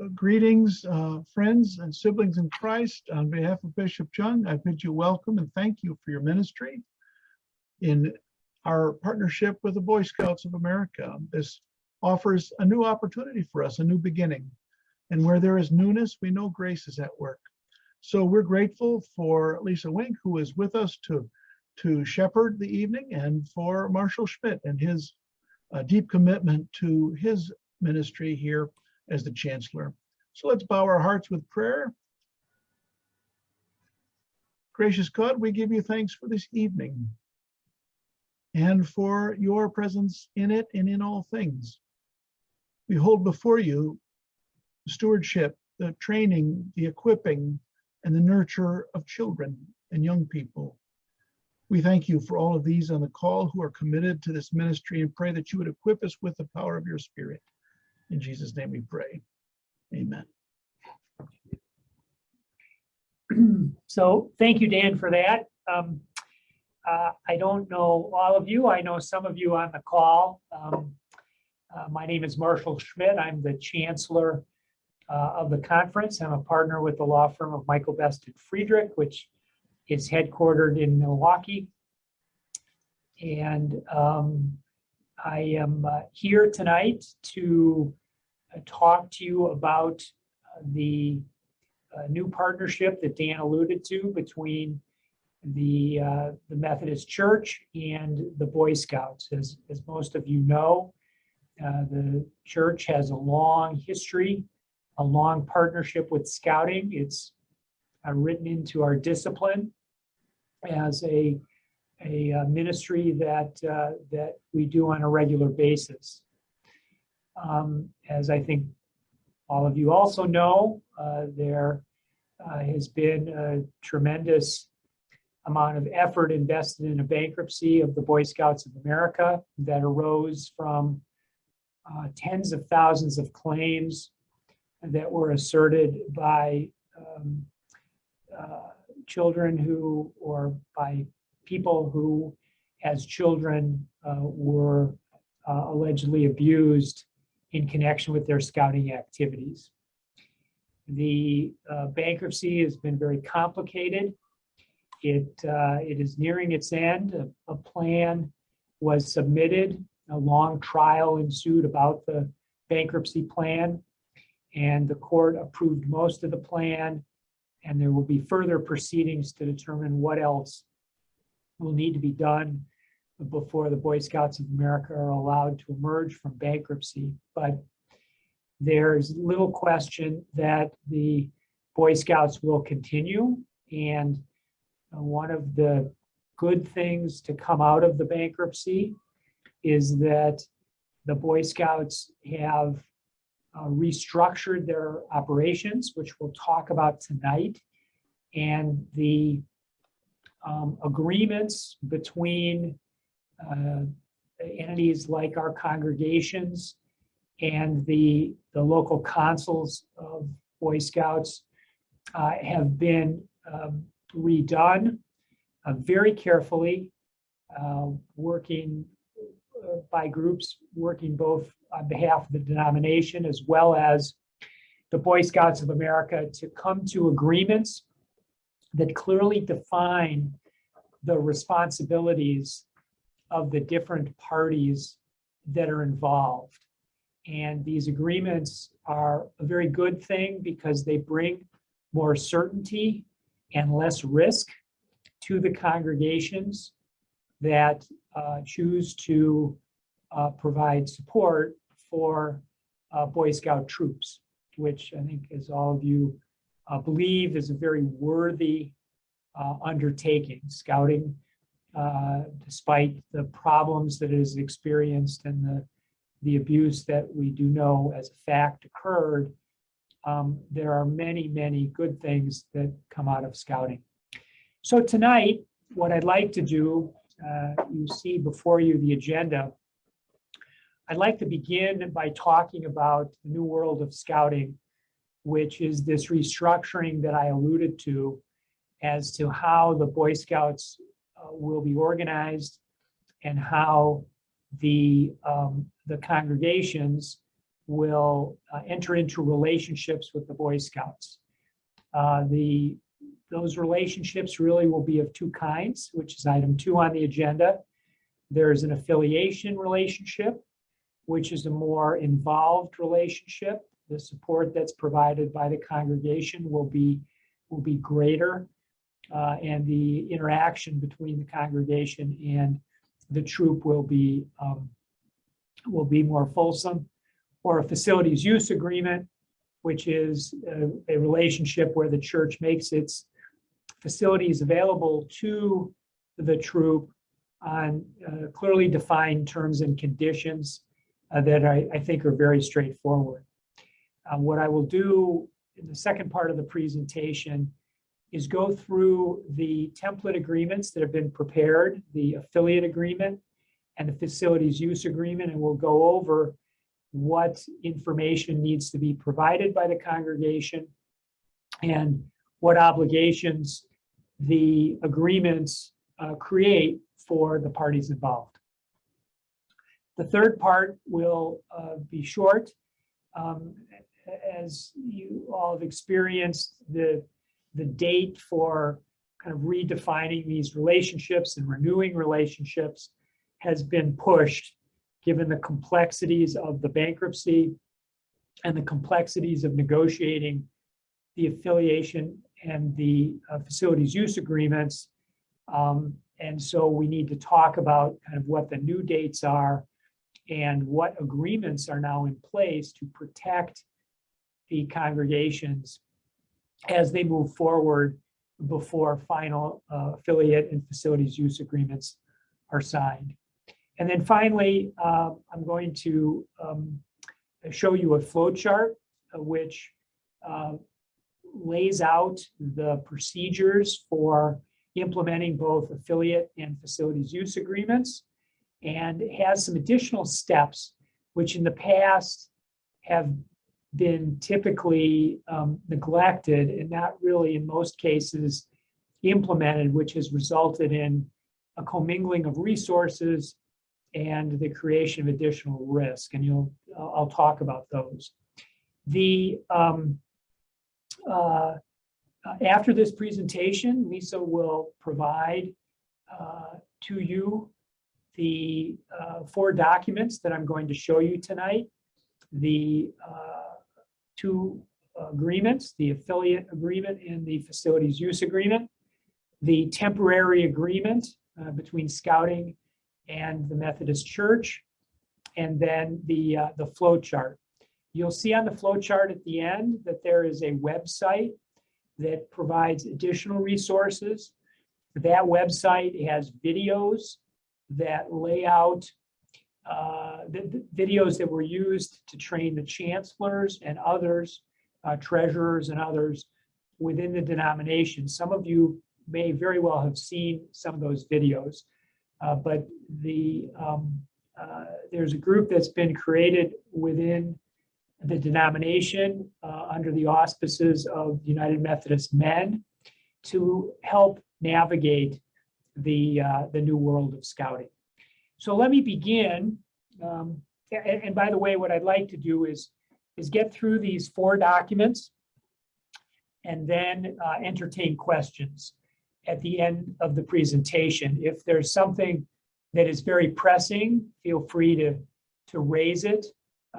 Greetings, friends and siblings in Christ. On behalf of Bishop Chung, I bid you welcome and thank you for your ministry in our partnership with the Boy Scouts of America. This offers a new opportunity for us, a new beginning. And where there is newness, we know grace is at work. So we're grateful for Lisa Wink, who is with us to shepherd the evening, and for Marshall Schmidt and his deep commitment to his ministry here as the Chancellor. So let's bow our hearts with prayer. Gracious God, we give you thanks for this evening and for your presence in it and in all things. We hold before you the stewardship, the training, the equipping, and the nurture of children and young people. We thank you for all of these on the call who are committed to this ministry, and pray that you would equip us with the power of your Spirit. In Jesus' name we pray. Amen. So thank you, Dan, for that. I don't know all of you. I know some of you on the call. My name is Marshall Schmidt. I'm the Chancellor of the conference. I'm a partner with the law firm of Michael Best and Friedrich, which is headquartered in Milwaukee. And I am here tonight to talk to you about the new partnership that Dan alluded to between the Methodist Church and the Boy Scouts. As most of you know, the church has a long history, a long partnership with Scouting. It's written into our discipline as a ministry that we do on a regular basis. As I think all of you also know, there has been a tremendous amount of effort invested in a bankruptcy of the Boy Scouts of America that arose from tens of thousands of claims that were asserted by children who, or by people who as children were allegedly abused in connection with their scouting activities. The bankruptcy has been very complicated. It is nearing its end. A plan was submitted. A long trial ensued about the bankruptcy plan, and the court approved most of the plan, and there will be further proceedings to determine what else will need to be done before the Boy Scouts of America are allowed to emerge from bankruptcy. But there's little question that the Boy Scouts will continue. And one of the good things to come out of the bankruptcy is that the Boy Scouts have restructured their operations, which we'll talk about tonight. And the agreements between entities like our congregations and the local councils of Boy Scouts have been redone very carefully, working by groups working both on behalf of the denomination as well as the Boy Scouts of America to come to agreements that clearly define the responsibilities of the different parties that are involved. And these agreements are a very good thing because they bring more certainty and less risk to the congregations that choose to provide support for Boy Scout troops, which I think, as all of you believe, is a very worthy undertaking. Scouting, despite the problems that it has experienced and the abuse that we do know as a fact occurred, there are many, many good things that come out of Scouting. So tonight, what I'd like to do, you see before you the agenda. I'd like to begin by talking about the new world of Scouting, which is this restructuring that I alluded to as to how the Boy Scouts will be organized and how the congregations will enter into relationships with the Boy Scouts. Those relationships really will be of two kinds, which is item 2 on the agenda. There's an affiliation relationship, which is a more involved relationship. The support that's provided by the congregation will be greater, and the interaction between the congregation and the troop will be more fulsome. Or a facilities use agreement, which is a relationship where the church makes its facilities available to the troop on clearly defined terms and conditions that I think are very straightforward. What I will do in the second part of the presentation is go through the template agreements that have been prepared, the affiliate agreement and the facilities use agreement, and we'll go over what information needs to be provided by the congregation and what obligations the agreements create for the parties involved. The third part will be short. As you all have experienced, the date for kind of redefining these relationships and renewing relationships has been pushed, given the complexities of the bankruptcy and the complexities of negotiating the affiliation and the facilities use agreements. And so we need to talk about kind of what the new dates are and what agreements are now in place to protect the congregations as they move forward before final affiliate and facilities use agreements are signed. And then finally, I'm going to show you a flow chart which lays out the procedures for implementing both affiliate and facilities use agreements, and has some additional steps which in the past have been typically neglected and not really in most cases implemented, which has resulted in a commingling of resources and the creation of additional risk. And I'll talk about those. After this presentation, Lisa will provide to you the 4 documents that I'm going to show you tonight. The 2 agreements, the affiliate agreement and the facilities use agreement, the temporary agreement between Scouting and the Methodist Church, and then the flow chart. You'll see on the flow chart at the end that there is a website that provides additional resources. That website has videos that lay out the videos that were used to train the chancellors and others, treasurers and others within the denomination. Some of you may very well have seen some of those videos, but there's a group that's been created within the denomination under the auspices of United Methodist Men to help navigate the new world of Scouting. So let me begin. And by the way, what I'd like to do is get through these 4 documents and then entertain questions at the end of the presentation. If there's something that is very pressing, feel free to raise it.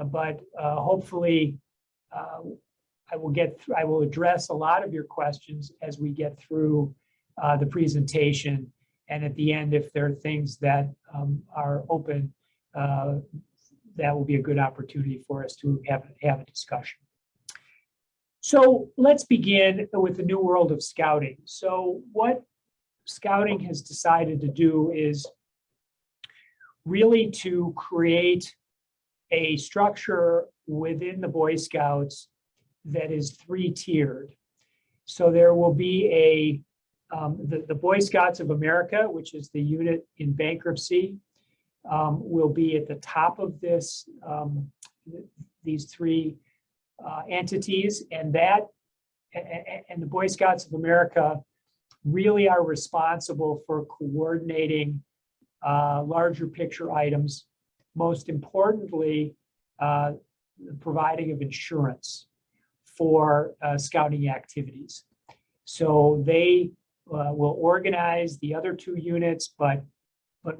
But hopefully I will address a lot of your questions as we get through the presentation. And at the end, if there are things that are open, that will be a good opportunity for us to have a discussion. So let's begin with the new world of Scouting. So what Scouting has decided to do is really to create a structure within the Boy Scouts that is 3-tiered. So there will be the Boy Scouts of America, which is the unit in bankruptcy, will be at the top of this, these 3 entities, and the Boy Scouts of America really are responsible for coordinating larger picture items. Most importantly, the providing of insurance for scouting activities. So they will organize the other two units, but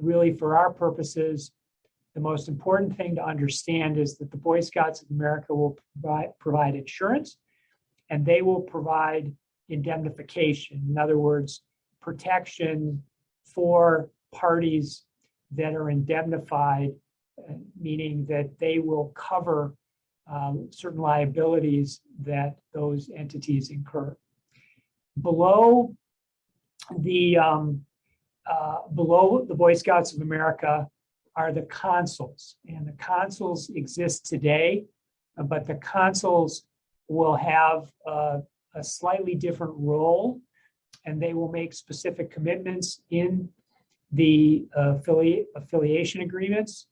really for our purposes, the most important thing to understand is that the Boy Scouts of America will provide insurance, and they will provide indemnification. In other words, protection for parties that are indemnified, meaning that they will cover certain liabilities that those entities incur. Below the Boy Scouts of America are the consuls, and the consuls exist today, but the consuls will have a slightly different role, and they will make specific commitments in the affiliation agreements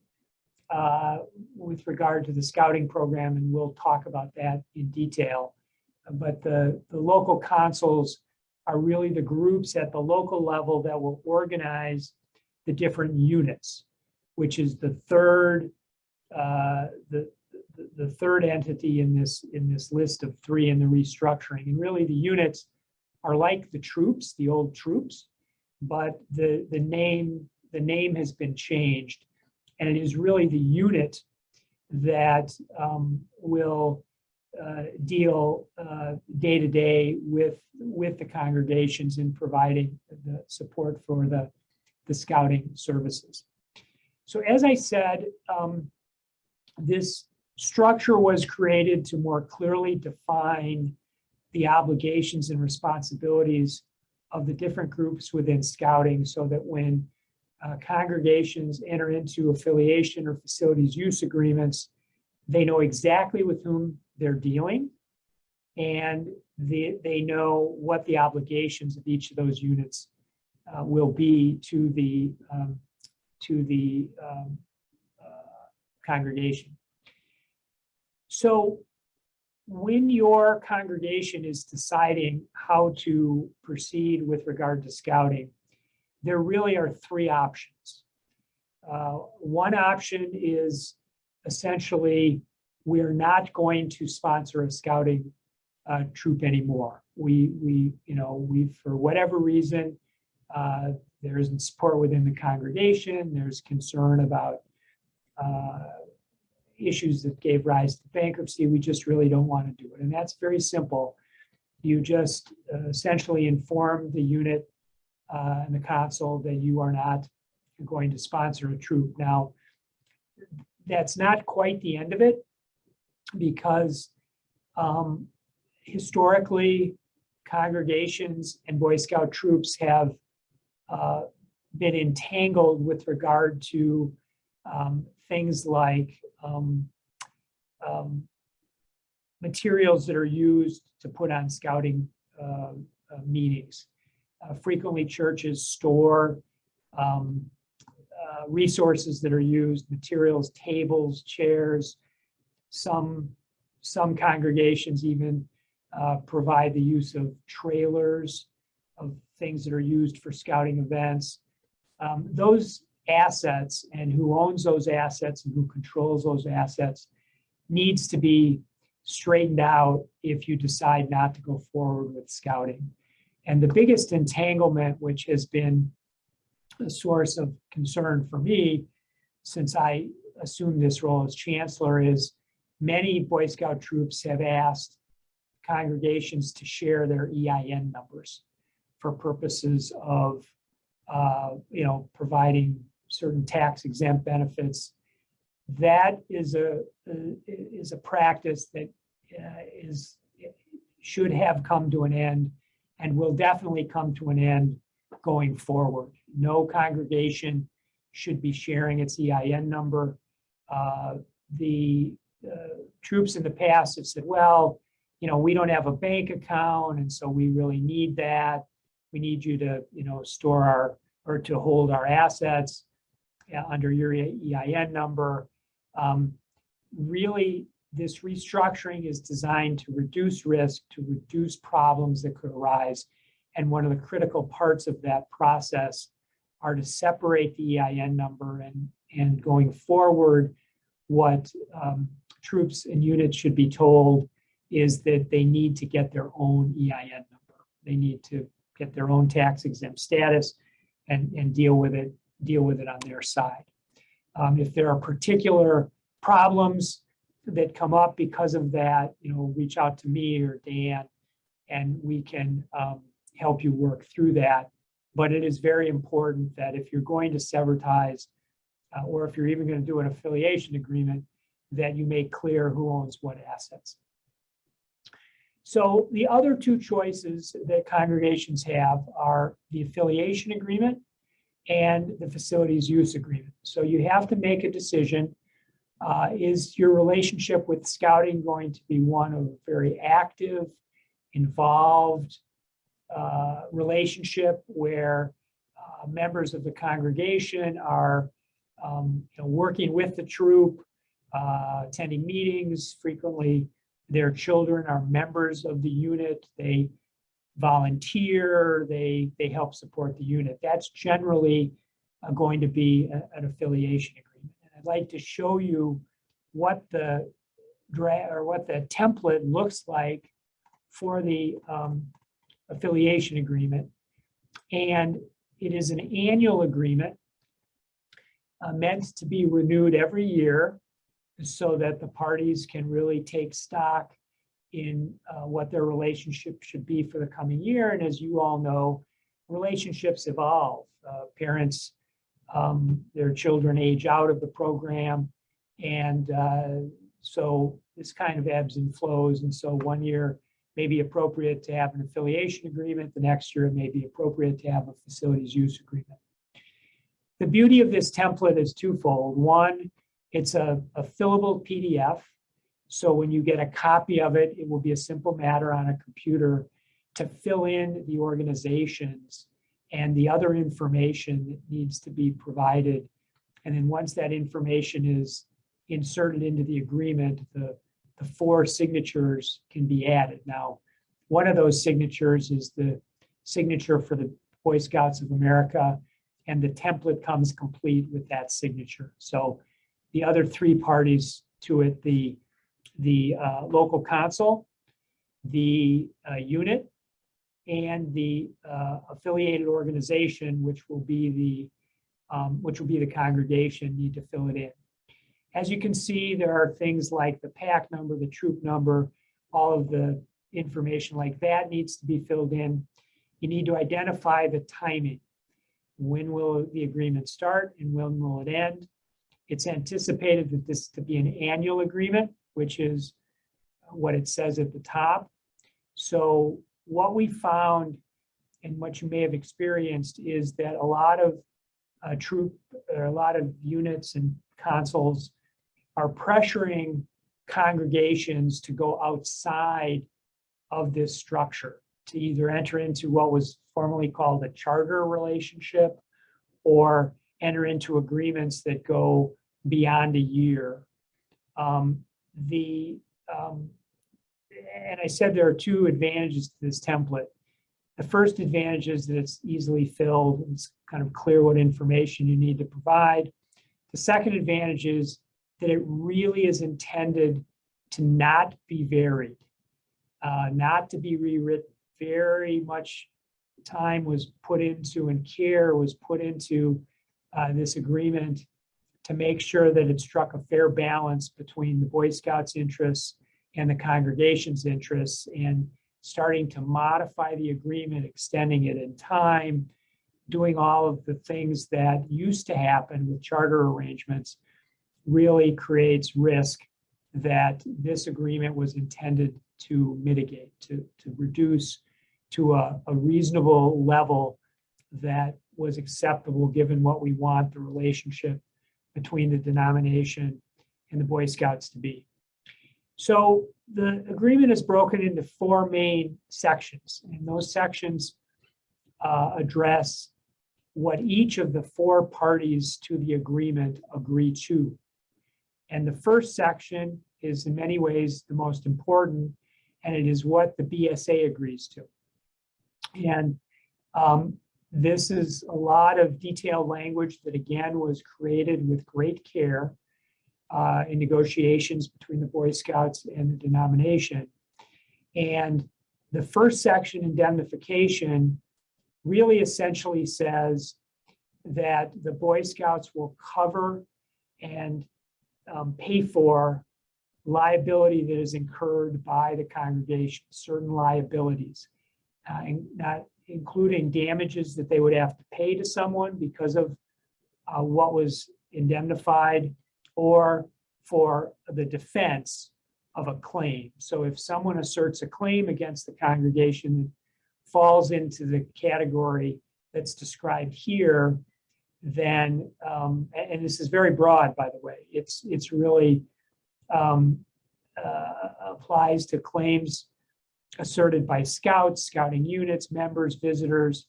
with regard to the scouting program, and we'll talk about that in detail. But the local consuls are really the groups at the local level that will organize the different units, which is the third entity in this list of three in the restructuring. And really, the units are like the troops, the old troops, but the name has been changed, and it is really the unit that will deal day to day with the congregations in providing the support for the scouting services. So as I said, this structure was created to more clearly define the obligations and responsibilities of the different groups within scouting, so that when congregations enter into affiliation or facilities use agreements, they know exactly with whom they're dealing, and they know what the obligations of each of those units will be to the congregation. So when your congregation is deciding how to proceed with regard to scouting, there really are three options. One option is essentially, we're not going to sponsor a scouting troop anymore. We for whatever reason, there isn't support within the congregation. There's concern about issues that gave rise to bankruptcy. We just really don't want to do it. And that's very simple. You just essentially inform the unit and the consul that you are not going to sponsor a troop. Now, that's not quite the end of it, because historically, congregations and Boy Scout troops have been entangled with regard to things like materials that are used to put on scouting meetings. Frequently, churches store resources that are used, materials, tables, chairs. Some congregations even provide the use of trailers, of things that are used for scouting events. Those assets, and who owns those assets and who controls those assets, needs to be straightened out if you decide not to go forward with scouting. And the biggest entanglement, which has been a source of concern for me since I assumed this role as chancellor, is many Boy Scout troops have asked congregations to share their EIN numbers for purposes of providing certain tax exempt benefits. That is a practice that should have come to an end, and will definitely come to an end going forward. No congregation should be sharing its EIN number. The troops in the past have said, well, we don't have a bank account, and so we really need that. We need you to, store to hold our assets under your EIN number. Really, this restructuring is designed to reduce risk, to reduce problems that could arise. And one of the critical parts of that process are to separate the EIN number, and going forward, what troops and units should be told is that they need to get their own EIN number. They need to get their own tax exempt status and deal with it on their side. If there are particular problems that come up because of that, reach out to me or Dan, and we can help you work through that. But it is very important that if you're going to sever ties, or if you're even going to do an affiliation agreement, that you make clear who owns what assets. So the other two choices that congregations have are the affiliation agreement and the facilities use agreement. So you have to make a decision. Is your relationship with scouting going to be one of very active, involved relationship where members of the congregation are working with the troop, attending meetings? Frequently, their children are members of the unit. They volunteer, they help support the unit. That's generally going to be an affiliation agreement. And I'd like to show you what the template looks like for the affiliation agreement. And it is an annual agreement meant to be renewed every year so that the parties can really take stock in what their relationship should be for the coming year. And as you all know, relationships evolve. Parents, their children age out of the program. And so this kind of ebbs and flows. And so one year may be appropriate to have an affiliation agreement. The next year it may be appropriate to have a facilities use agreement. The beauty of this template is twofold. One, it's a fillable PDF. So when you get a copy of it, it will be a simple matter on a computer to fill in the organizations and the other information that needs to be provided. And then once that information is inserted into the agreement, the 4 signatures can be added. Now, one of those signatures is the signature for the Boy Scouts of America, and the template comes complete with that signature. So the other 3 parties to it, the local council, the unit, and the affiliated organization, which will be the congregation, need to fill it in. As you can see, there are things like the pack number, the troop number, all of the information like that needs to be filled in. You need to identify the timing. When will the agreement start and when will it end? It's anticipated that this to be an annual agreement, which is what it says at the top. So what we found and what you may have experienced is that a lot of units and consuls are pressuring congregations to go outside of this structure, to either enter into what was formerly called a charter relationship or enter into agreements that go beyond a year. And I said there are 2 advantages to this template. The first advantage is that it's easily filled. It's kind of clear what information you need to provide. The second advantage is that it really is intended to not be varied, not to be rewritten. Very much time was put into and care was put into this agreement to make sure that it struck a fair balance between the Boy Scouts' interests and the congregation's interests, and starting to modify the agreement, extending it in time, doing all of the things that used to happen with charter arrangements really creates risk that this agreement was intended to mitigate, to reduce to a reasonable level that was acceptable given what we want the relationship between the denomination and the Boy Scouts to be. So the agreement is broken into 4 main sections, and those sections address what each of the 4 parties to the agreement agree to. And the first section is in many ways the most important, and it is what the BSA agrees to. And this is a lot of detailed language that, again, was created with great care in negotiations between the Boy Scouts and the denomination. And the first section, indemnification, really essentially says that the Boy Scouts will cover and pay for liability that is incurred by the congregation, certain liabilities, not including damages that they would have to pay to someone because of what was indemnified, or for the defense of a claim. So if someone asserts a claim against the congregation that falls into the category that's described here, then, and this is very broad, by the way, it's really applies to claims asserted by scouts, scouting units, members, visitors,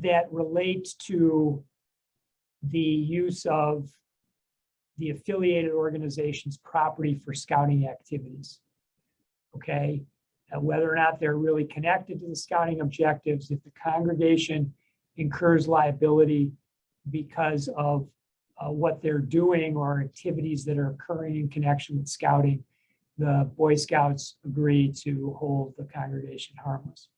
that relate to the use of the affiliated organization's property for scouting activities. Okay, whether or not they're really connected to the scouting objectives, if the congregation incurs liability because of what they're doing or activities that are occurring in connection with scouting, the Boy Scouts agree to hold the congregation harmless.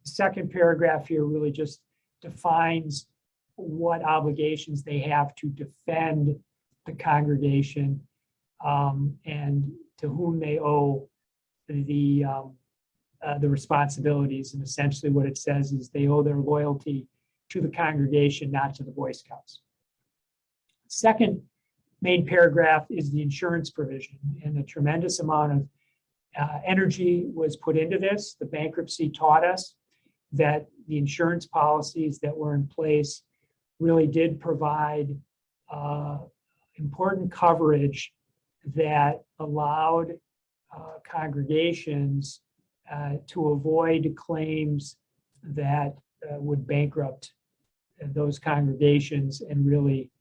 The second paragraph here really just defines what obligations they have to defend the congregation, and to whom they owe the responsibilities. And essentially what it says is they owe their loyalty to the congregation, not to the Boy Scouts. Second main paragraph is the insurance provision, and a tremendous amount of energy was put into this. The bankruptcy taught us that the insurance policies that were in place really did provide important coverage that allowed congregations to avoid claims that would bankrupt those congregations and really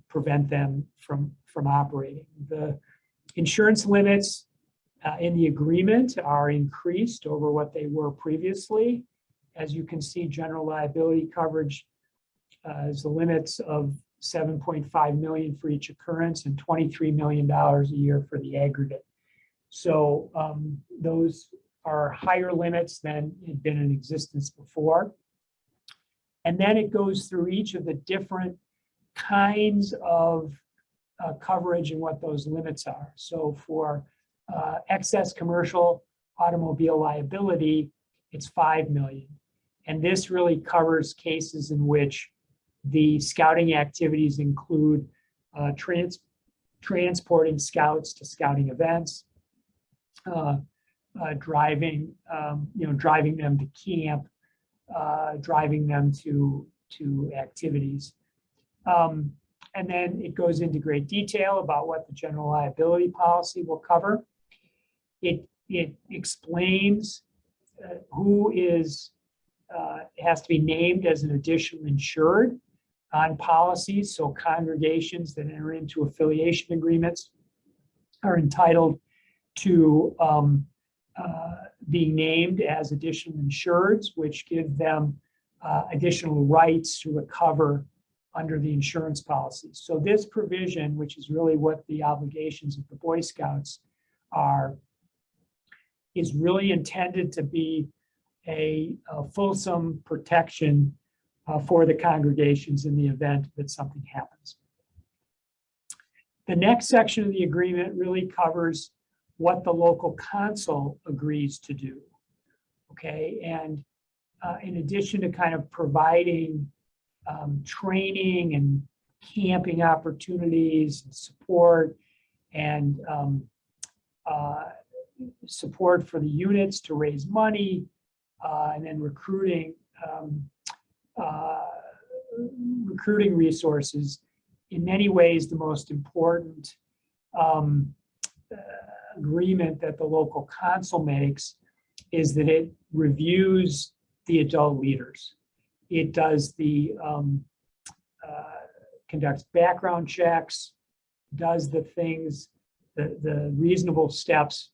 prevent them from operating. The insurance limits in the agreement are increased over what they were previously. As you can see, general liability coverage is the limits of $7.5 million for each occurrence and $23 million a year for the aggregate. So those are higher limits than had been in existence before. And then it goes through each of the different kinds of coverage and what those limits are. So for excess commercial automobile liability, it's $5 million. And this really covers cases in which the scouting activities include transporting scouts to scouting events, driving them to camp, driving them to activities. And then it goes into great detail about what the general liability policy will cover. It explains who has to be named as an additional insured on policies. So congregations that enter into affiliation agreements are entitled to being named as additional insureds, which give them additional rights to recover under the insurance policies. So this provision, which is really what the obligations of the Boy Scouts are, is really intended to be a fulsome protection for the congregations in the event that something happens. The next section of the agreement really covers what the local council agrees to do. Okay, and in addition to kind of providing training and camping opportunities, and support, and support for the units to raise money, and then recruiting resources. In many ways, the most important agreement that the local council makes is that it reviews the adult leaders. It does conducts background checks, does the things, the reasonable steps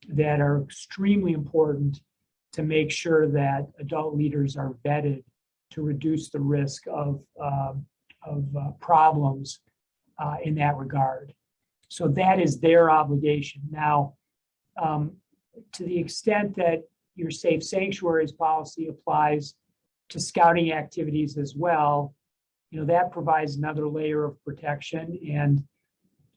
that are extremely important to make sure that adult leaders are vetted to reduce the risk of problems in that regard. So that is their obligation. Now, to the extent that your safe sanctuaries policy applies to scouting activities as well, that provides another layer of protection. And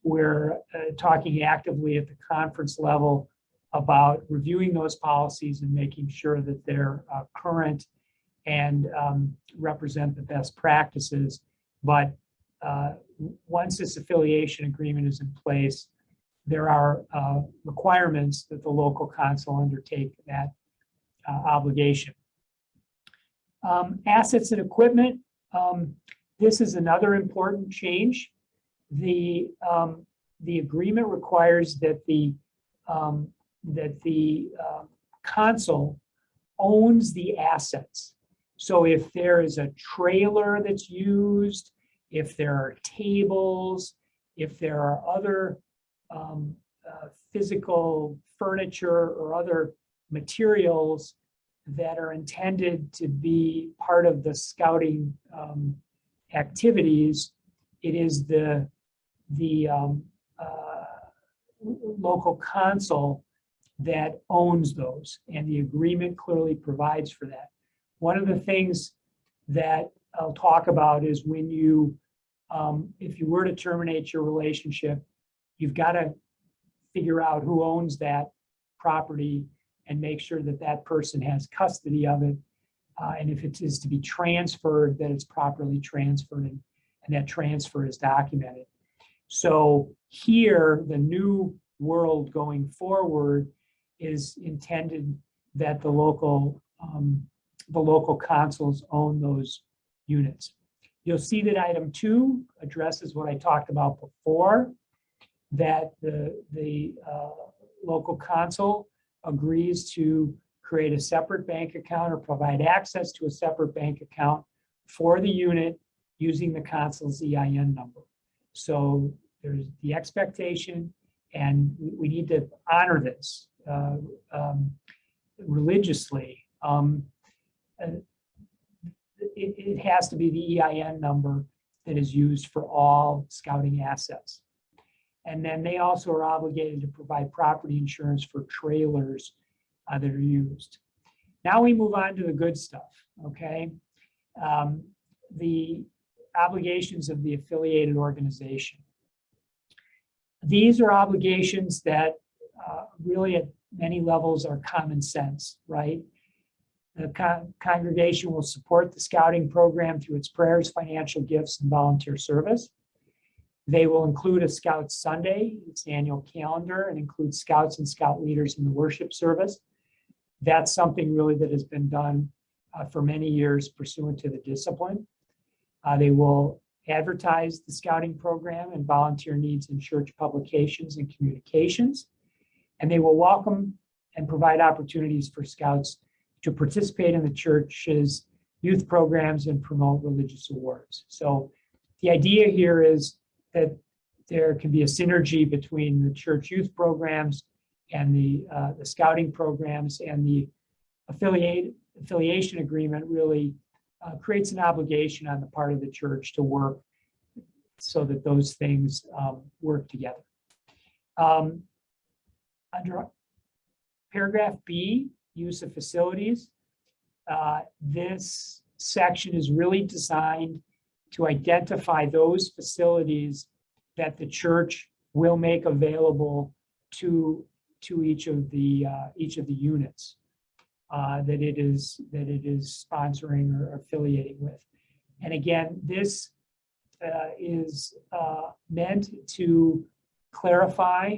we're talking actively at the conference level about reviewing those policies and making sure that they're current and represent the best practices. But once this affiliation agreement is in place, there are requirements that the local council undertake that obligation. Assets and equipment. This is another important change. The agreement requires that the council owns the assets. So if there is a trailer that's used, if there are tables, if there are other physical furniture or other materials that are intended to be part of the scouting activities, it is the local council that owns those, and the agreement clearly provides for that. One of the things that I'll talk about is when you, if you were to terminate your relationship, you've got to figure out who owns that property and make sure that that person has custody of it. And if it is to be transferred, that it's properly transferred and that transfer is documented. So here, the new world going forward is intended that the local councils own those units. You'll see that item 2 addresses what I talked about before, that the local council agrees to create a separate bank account or provide access to a separate bank account for the unit using the council's EIN number. So there's the expectation, and we need to honor this religiously. It has to be the EIN number that is used for all scouting assets. And then they also are obligated to provide property insurance for trailers that are used. Now we move on to the good stuff, okay? The obligations of the affiliated organization. These are obligations that really at many levels are common sense, right? The congregation will support the scouting program through its prayers, financial gifts, and volunteer service. They will include a Scout Sunday, its annual calendar, and include scouts and scout leaders in the worship service. That's something really that has been done for many years pursuant to the discipline. They will advertise the scouting program and volunteer needs in church publications and communications. And they will welcome and provide opportunities for scouts to participate in the church's youth programs and promote religious awards. So the idea here is that there can be a synergy between the church youth programs and the scouting programs, and the affiliation agreement really creates an obligation on the part of the church to work so that those things work together. Under paragraph B, use of facilities, this section is really designed to identify those facilities that the church will make available to each of the units that it is sponsoring or affiliating with. And again, this is meant to clarify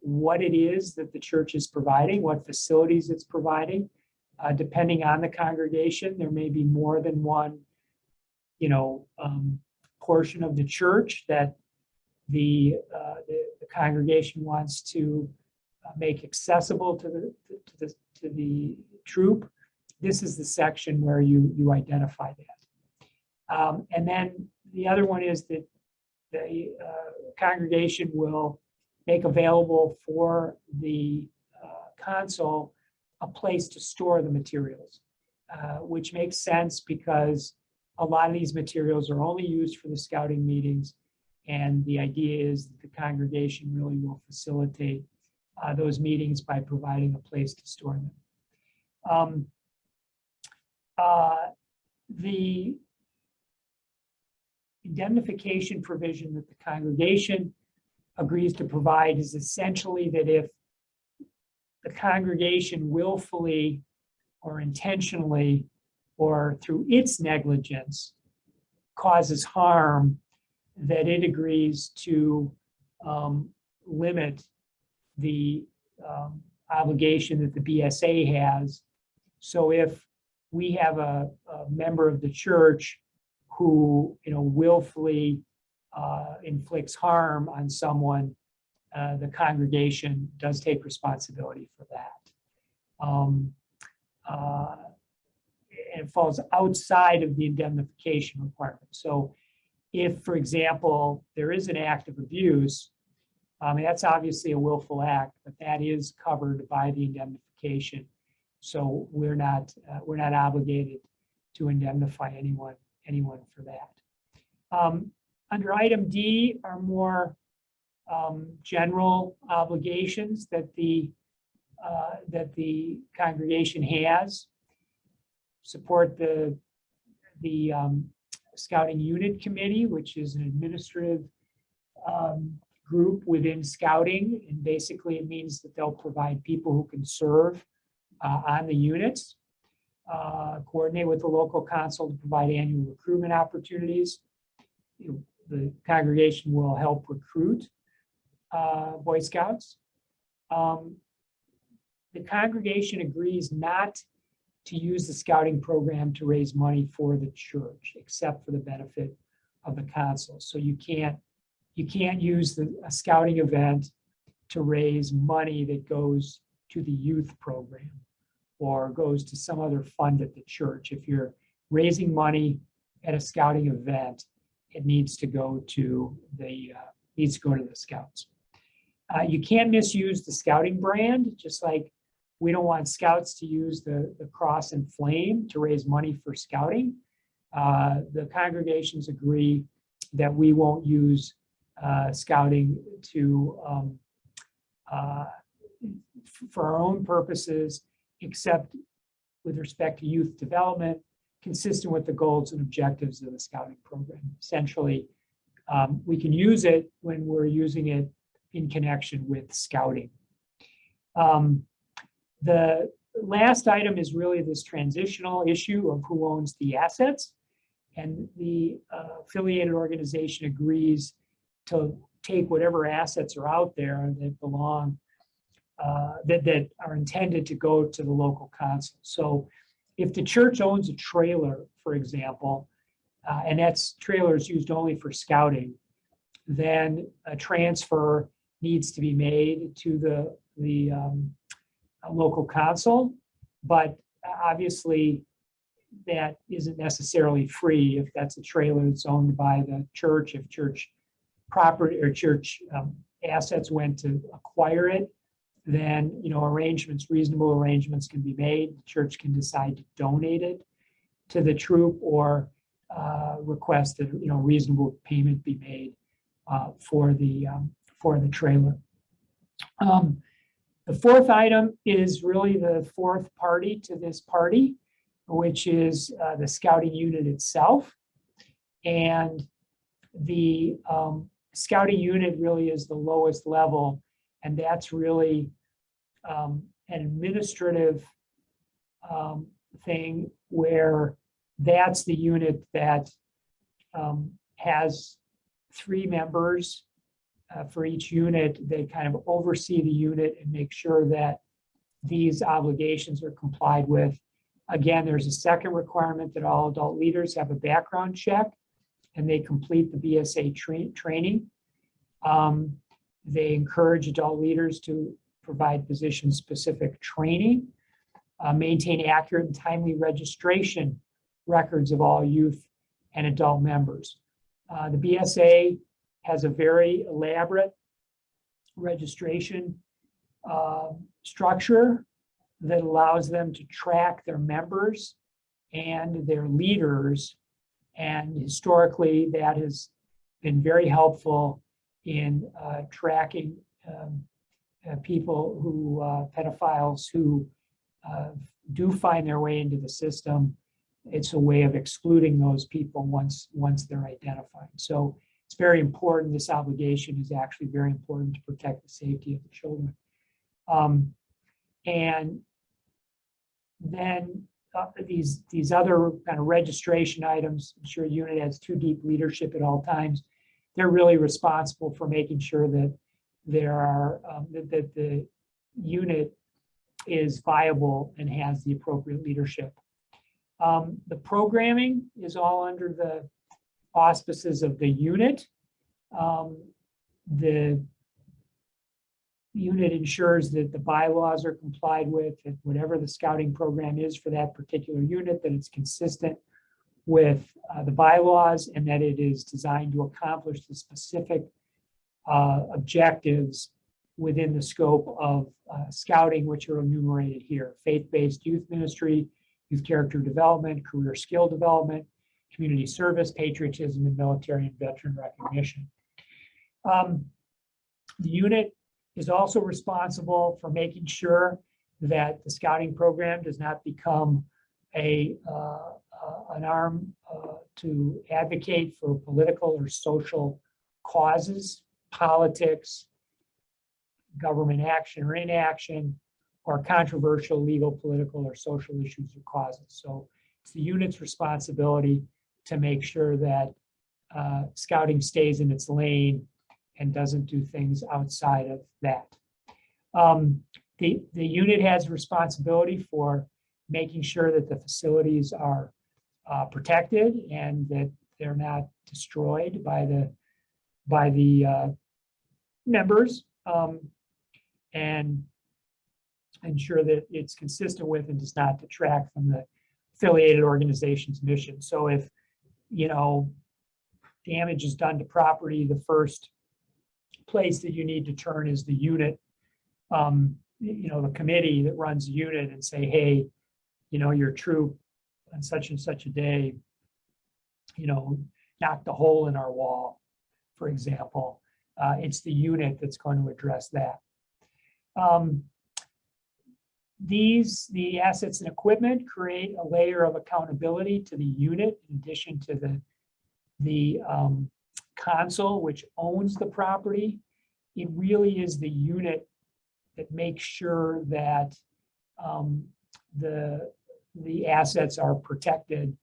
what it is that the church is providing, what facilities it's providing. Depending on the congregation, there may be more than one, portion of the church that the congregation wants to make accessible to the troop. This is the section where you identify that. And then the other one is that the congregation will make available for the council a place to store the materials, which makes sense because a lot of these materials are only used for the scouting meetings, and the idea is that the congregation really will facilitate those meetings by providing a place to store them. The indemnification provision that the congregation agrees to provide is essentially that if the congregation willfully or intentionally or through its negligence causes harm, that it agrees to limit the obligation that the BSA has. So if we have a member of the church who, willfully inflicts harm on someone, the congregation does take responsibility for that. It falls outside of the indemnification requirement. So if, for example, there is an act of abuse, that's obviously a willful act, but that is covered by the indemnification. So we're not obligated to indemnify anyone for that. Under item D are more general obligations that the congregation has. Support the Scouting Unit Committee, which is an administrative group within Scouting, and basically it means that they'll provide people who can serve on the units. Coordinate with the local council to provide annual recruitment opportunities. The congregation will help recruit Boy Scouts. The congregation agrees not to use the scouting program to raise money for the church, except for the benefit of the council. So you can't use a scouting event to raise money that goes to the youth program or goes to some other fund at the church. If you're raising money at a scouting event, it needs to go to the scouts. You can't misuse the scouting brand, just like we don't want scouts to use the cross and flame to raise money for scouting. The congregations agree that we won't use scouting for our own purposes, except with respect to youth development, consistent with the goals and objectives of the scouting program. Essentially, we can use it when we're using it in connection with scouting. The last item is really this transitional issue of who owns the assets. And the affiliated organization agrees to take whatever assets are out there that belong, that are intended to go to the local council. So if the church owns a trailer, for example, and that's trailers used only for scouting, then a transfer needs to be made to the local council. But obviously, that isn't necessarily free if that's a trailer that's owned by the church. If church property or church assets went to acquire it, then reasonable arrangements can be made. The church can decide to donate it to the troop or request that reasonable payment be made for the trailer. The fourth item is really the fourth party to this party, which is the scouting unit itself. And the scouting unit really is the lowest level, and that's really an administrative thing where that's the unit that has 3 members for each unit. They kind of oversee the unit and make sure that these obligations are complied with. Again, there's a second requirement that all adult leaders have a background check and they complete the BSA training. They encourage adult leaders to provide position-specific training, maintain accurate and timely registration records of all youth and adult members. The BSA has a very elaborate registration structure that allows them to track their members and their leaders And historically, that has been very helpful in tracking people who, pedophiles who do find their way into the system. It's a way of excluding those people once they're identified. So it's very important. This obligation is actually very important to protect the safety of the children. And then these other kind of registration items, ensure unit has 2 deep leadership at all times. They're really responsible for making sure that there are that the unit is viable and has the appropriate leadership. The programming is all under the auspices of the unit. The unit ensures that the bylaws are complied with, that whatever the scouting program is for that particular unit, that it's consistent with the bylaws, and that it is designed to accomplish the specific objectives within the scope of scouting, which are enumerated here: faith-based youth ministry, youth character development, career skill development, community service, patriotism, and military and veteran recognition. The unit is also responsible for making sure that the scouting program does not become an arm to advocate for political or social causes, politics, government action or inaction, or controversial legal, political, or social issues or causes. So it's the unit's responsibility to make sure that scouting stays in its lane and doesn't do things outside of that. The unit has responsibility for making sure that the facilities are protected and that they're not destroyed by the members, and ensure that it's consistent with and does not detract from the affiliated organization's mission. So if, damage is done to property, the first place that you need to turn is the unit, the committee that runs the unit, and say, hey, your troop on such and such a day, knocked a hole in our wall, for example. It's the unit that's going to address that. The assets and equipment create a layer of accountability to the unit, in addition to the council, which owns the property. It really is the unit that makes sure that the assets are protected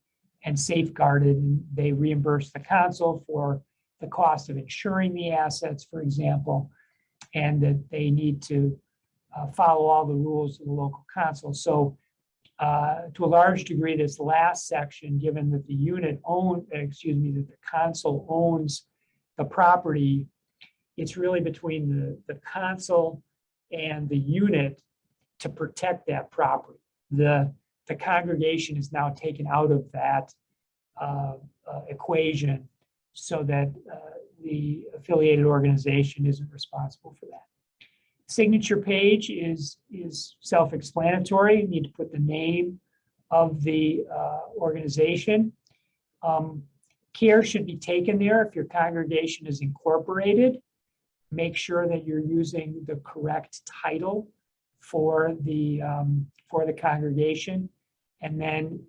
and safeguarded, and they reimburse the council for the cost of insuring the assets, for example, and that they need to follow all the rules of the local council. So to a large degree, this last section, given that that the council owns the property, it's really between the council and the unit to protect that property. The congregation is now taken out of that equation, so that the affiliated organization isn't responsible for that. Signature page is self-explanatory. You need to put the name of the organization. Care should be taken there if your congregation is incorporated. Make sure that you're using the correct title for the congregation, and then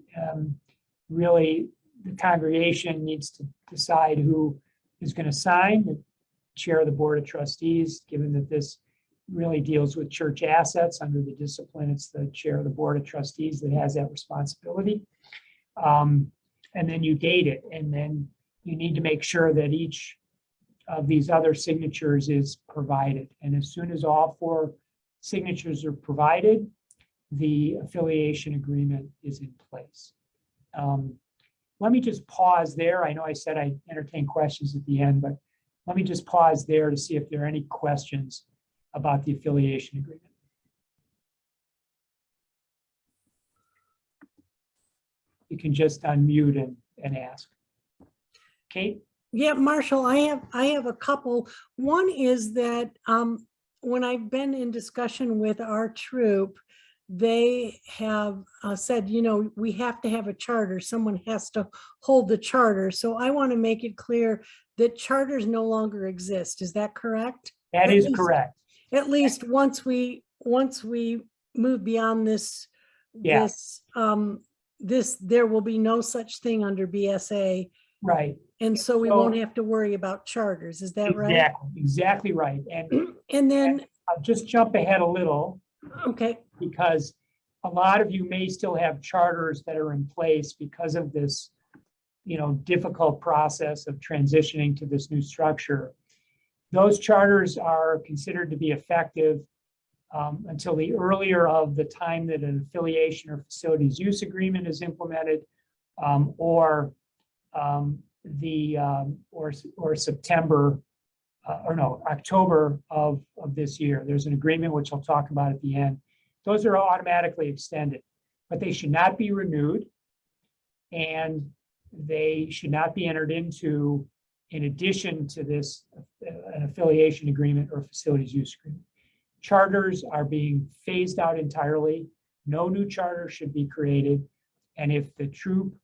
really the congregation needs to decide who is going to sign. The chair of the board of trustees, given that this really deals with church assets under the discipline, it's the chair of the board of trustees that has that responsibility. And then you date it, and then you need to make sure that each of these other signatures is provided. And as soon as all 4 signatures are provided, the affiliation agreement is in place. Let me just pause there. I know I said I'd entertain questions at the end, but let me just pause there to see if there are any questions about the affiliation agreement. You can just unmute and ask. Kate? Yeah, Marshall, I have a couple. One is that when I've been in discussion with our troop, they have said, you know, we have to have a charter. Someone has to hold the charter. So I want to make it clear that charters no longer exist. Is that correct? That At is least- correct. At least once we move beyond this, Yeah. there will be no such thing under BSA. Right. And so we So- won't have to worry about charters. Is that right? Exactly right. And And then, I'll just jump ahead a little, okay, because a lot of you may still have charters that are in place because of this, difficult process of transitioning to this new structure. Those charters are considered to be effective until the earlier of the time that an affiliation or facilities use agreement is implemented, or September, October of this year. There's an agreement which I'll talk about at the end. Those are automatically extended, but they should not be renewed, and they should not be entered into in addition to this, an affiliation agreement or facilities use agreement. Charters are being phased out entirely. No new charter should be created. And if the troop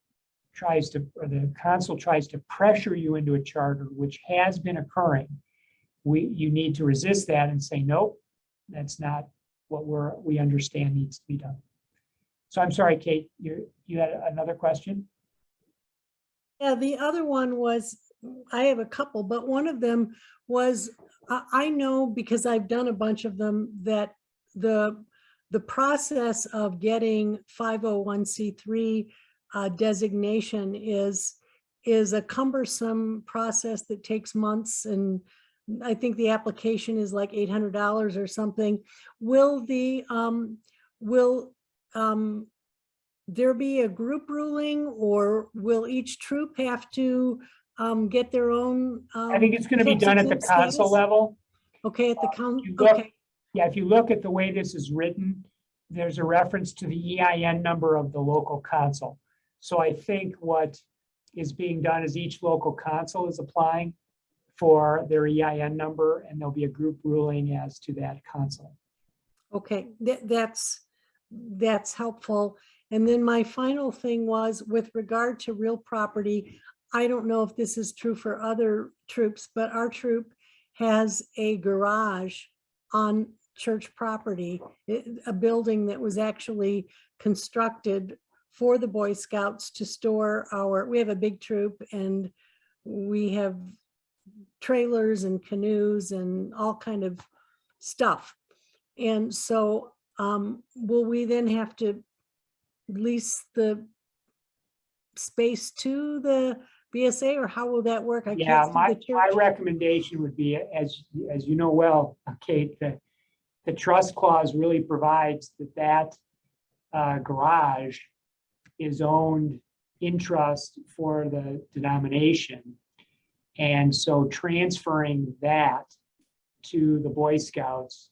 tries to, or the council tries to pressure you into a charter, which has been occurring, you need to resist that and say, nope, that's not what we understand needs to be done. So I'm sorry, Kate, you had another question? yeah, the other one was, I have a couple, but one of them was, I know because I've done a bunch of them, that the process of getting 501c3 designation is a cumbersome process that takes months, and I think the application is like $800 or something. Will there be a group ruling, or will each troop have to get their own? I think it's going to be done at the council level. Okay, at the council. Okay. Yeah, if you look at the way this is written, there's a reference to the EIN number of the local council. So I think what is being done is each local council is applying for their EIN number, and there'll be a group ruling as to that council. Okay, that's helpful. And then my final thing was with regard to real property. I don't know if this is true for other troops, but our troop has a garage on church property, a building that was actually constructed for the Boy Scouts to store we have a big troop, and we have trailers and canoes and all kind of stuff. And so will we then have to lease the space to the BSA, or how will that work? Yeah, my recommendation would be, as you know well, Kate, that the trust clause really provides that garage is owned in trust for the denomination. And so transferring that to the Boy Scouts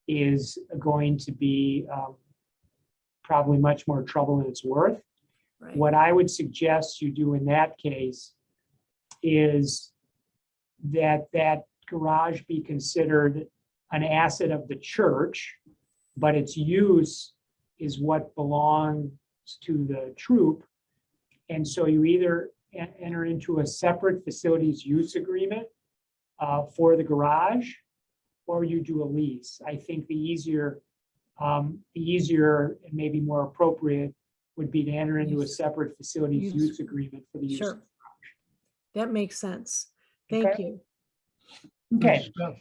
is going to be probably much more trouble than it's worth. Right. What I would suggest you do in that case is that garage be considered an asset of the church, but its use is what belongs to the troop. And so you either enter into a separate facilities use agreement for the garage, or you do a lease. I think the easier and maybe more appropriate would be to enter into a separate facilities use agreement for the use. Sure. That makes sense. Thank you. Okay. Good stuff.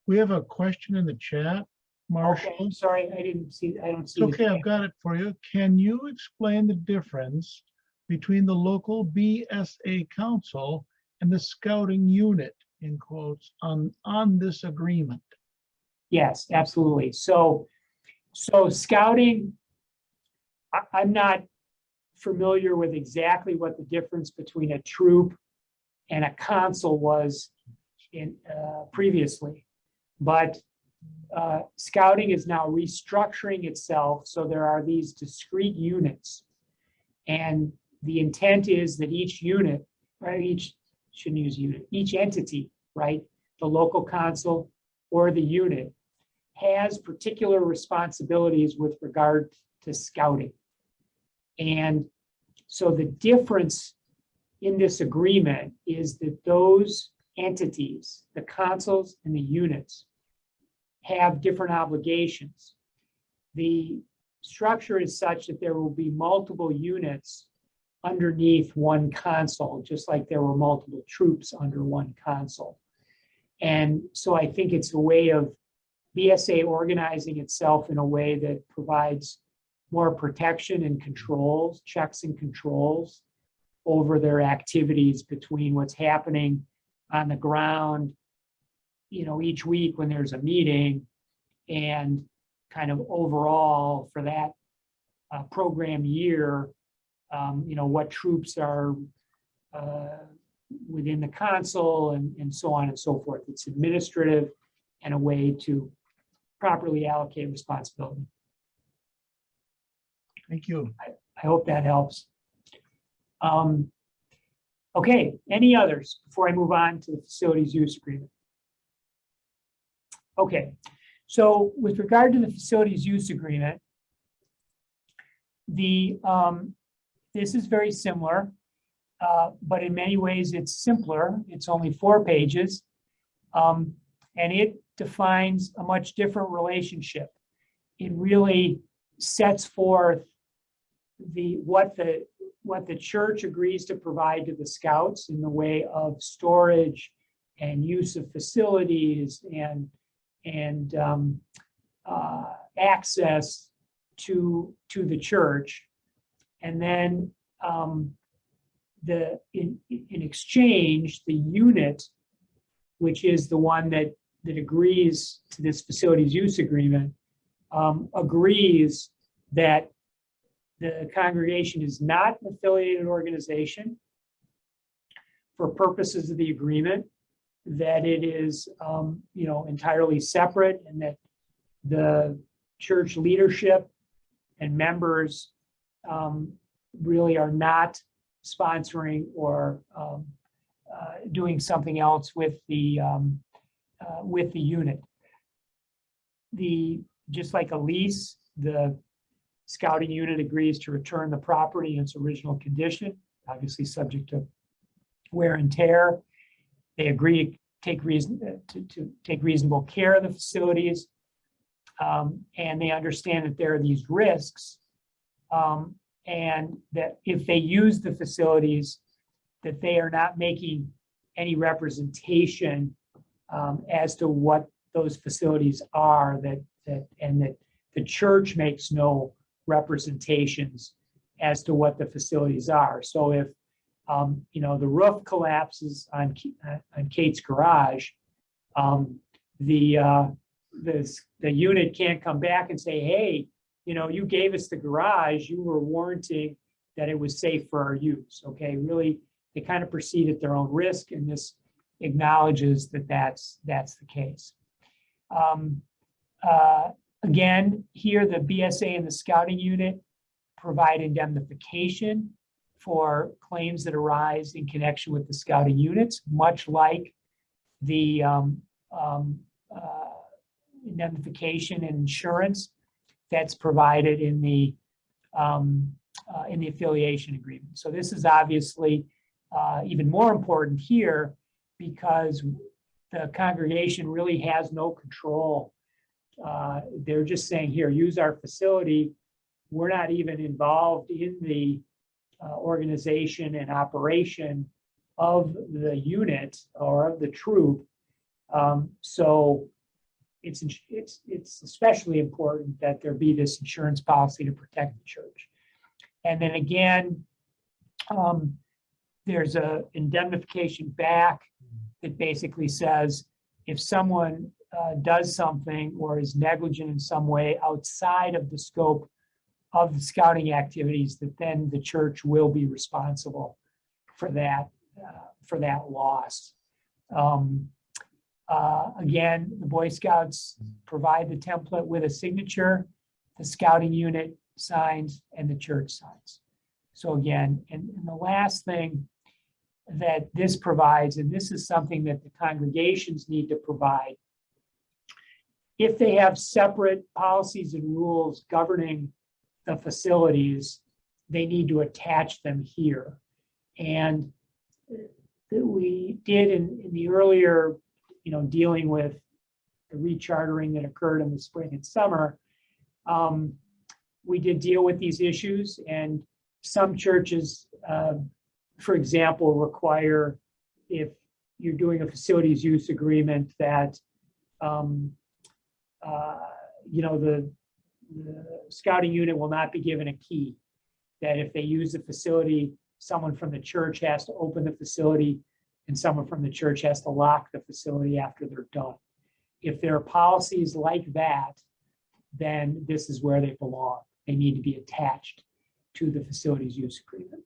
We have a question in the chat, Marshall. Okay. Sorry, I don't see. It's okay, I've got it for you. Can you explain the difference between the local BSA council and the scouting unit, in quotes, on this agreement? Yes, absolutely. So scouting, I'm not familiar with exactly what the difference between a troop and a council was in previously, but scouting is now restructuring itself. So there are these discrete units, and the intent is that each unit, right, each entity, right, the local council or the unit, has particular responsibilities with regard to scouting. And so the difference in this agreement is that those entities, the consuls and the units, have different obligations. The structure is such that there will be multiple units underneath one consul, just like there were multiple troops under one consul. And so I think it's a way of BSA organizing itself in a way that provides more protection and controls, checks and controls over their activities between what's happening on the ground, each week when there's a meeting, and kind of overall for that program year, what troops are within the consul and so on and so forth. It's administrative and a way to properly allocate responsibility. Thank you. I hope that helps. Okay, any others before I move on to the facilities use agreement? Okay, so with regard to the facilities use agreement, this is very similar, but in many ways it's simpler. It's only 4 pages, and it defines a much different relationship. It really sets forth what the church agrees to provide to the scouts in the way of storage and use of facilities and access to the church, and then in exchange, the unit, which is the one that agrees to this facilities use agreement, agrees that the congregation is not an affiliated organization for purposes of the agreement, that it is entirely separate, and that the church leadership and members really are not sponsoring or doing something else with the unit. Just like a lease, the scouting unit agrees to return the property in its original condition, obviously subject to wear and tear. They agree to take reasonable care of the facilities, and they understand that there are these risks, and that if they use the facilities, that they are not making any representation as to what those facilities are, and that the church makes no representations as to what the facilities are. So if the roof collapses on Kate's garage, the unit can't come back and say, hey, you gave us the garage, you were warranting that it was safe for our use. Okay, really, they kind of proceed at their own risk, and this acknowledges that that's the case. Again, here the BSA and the scouting unit provide indemnification for claims that arise in connection with the scouting units, much like the indemnification and insurance that's provided in the affiliation agreement. So this is obviously even more important here, because the congregation really has no control. They're just saying, here, use our facility. We're not even involved in the organization and operation of the unit or of the troop. So it's especially important that there be this insurance policy to protect the church. And then again, there's a indemnification back that basically says if someone does something or is negligent in some way outside of the scope of the scouting activities, that then the church will be responsible for that loss. Again, the Boy Scouts provide the template with a signature, the scouting unit signs, and the church signs. So again, and the last thing that this provides, and this is something that the congregations need to provide, if they have separate policies and rules governing the facilities, they need to attach them here. And that we did in the earlier, dealing with the rechartering that occurred in the spring and summer, we did deal with these issues, and some churches, for example, require, if you're doing a facilities use agreement, that the scouting unit will not be given a key. That if they use the facility, someone from the church has to open the facility, and someone from the church has to lock the facility after they're done. If there are policies like that, then this is where they belong. They need to be attached to the facilities use agreement.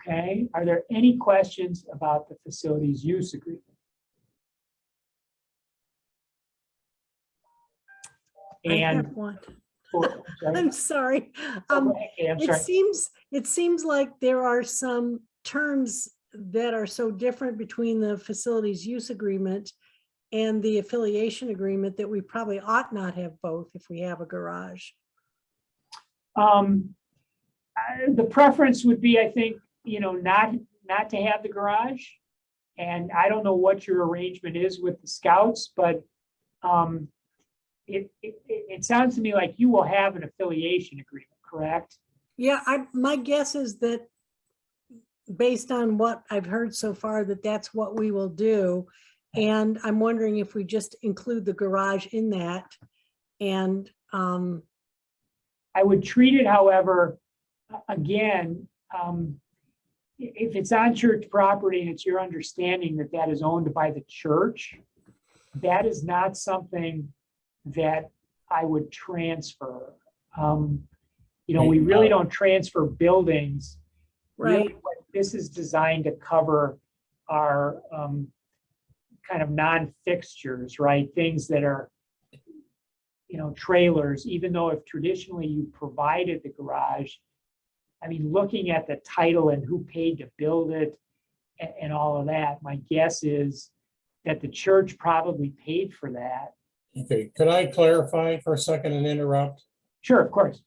Okay, are there any questions about the facilities use agreement? I And have one. sorry. I'm sorry. Okay, I'm sorry. It seems like there are some terms that are so different between the facilities use agreement and the affiliation agreement that we probably ought not have both if we have a garage. The preference would be, I think, not to have the garage. And I don't know what your arrangement is with the scouts, but it sounds to me like you will have an affiliation agreement, correct? Yeah, my guess is that based on what I've heard so far, that's what we will do. And I'm wondering if we just include the garage in that. And I would treat it, however, again, if it's on church property and it's your understanding that that is owned by the church, that is not something that I would transfer. We really don't transfer buildings. right. Really, this is designed to cover our kind of non-fixtures, right? Things that are, trailers, even though if traditionally you provided the garage, I mean, looking at the title and who paid to build it and all of that, my guess is that the church probably paid for that. Okay, could I clarify for a second and interrupt? Sure, of course.